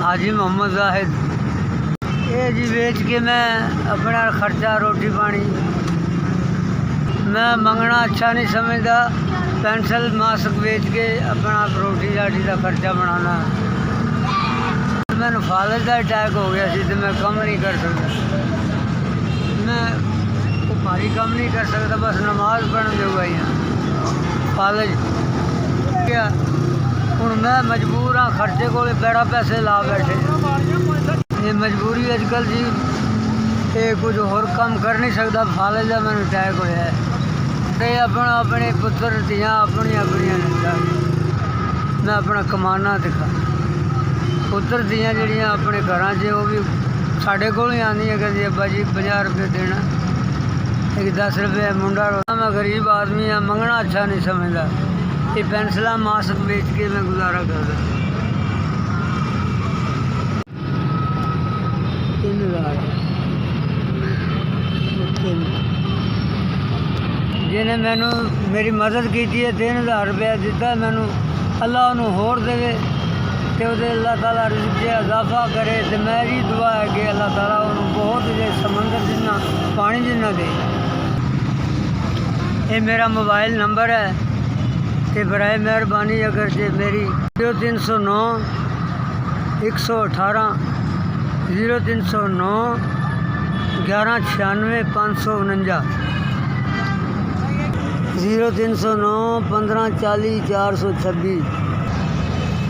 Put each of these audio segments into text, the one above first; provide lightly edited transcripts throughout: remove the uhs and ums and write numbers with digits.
हाजी मोहम्मद जाहिद। ये जी बेच के मैं अपना खर्चा रोटी पानी मैं मंगना अच्छा नहीं समझता। पेंसिल मास्क बेच के अपना रोटी राटी का खर्चा बनाना। मैंने फालज का अटैक हो गया सी तो मैं कम नहीं कर सकता। मैं भारी कम नहीं कर सकता, बस नमाज पढ़ने जोगा ही हाँ। फालज क्या हूँ मैं मजबूर हाँ, खर्चे को बड़ा पैसे ला बैठे। ये मजबूरी अजकल जी ये कुछ होर काम कर नहीं सकता। फालज का मैंने अटैक होया है ते अपना अपने पुत्र धियाँ अपनी मैं अपना कमाना दिखा। पुत्र धियाँ जड़ियाँ अपने घर च वो भी साढ़े को ही आँदी कहती अब्बा जी 50 रुपये देना, एक 10 रुपये मुंडा रोना। मैं गरीब आदमी हाँ, मंगना अच्छा नहीं समझता। ये पेंसिल मास्क बेच के मैं गुजारा करता। 3000 जिन्हें मैनू मेरी मदद की है 3000 रुपया दिता मैनू। अल्लाह उन्होंने होर देवे तो अल्लाह ताला रिज़्क़ इजाफा करे। तो मेरी दुआ है कि अल्लाह ताला उन्होंने बहुत समंदर जिन्ना पानी जिन्ना दे। ये मेरा मोबाइल नंबर है तो बराए मेहरबानी अगर जे मेरी 0309 118 0309 1196 549 0309 1540 426।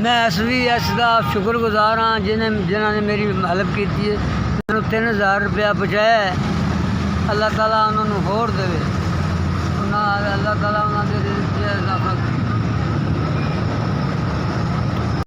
मैं SVS का शुक्रगुजार हाँ जिन्होंने मेरी हेल्प की है। मैंने 3000 रुपया पहुँचाया है। अल्लाह ताला उन्होंने होर देवे। अल्लाह ताला उन्होंने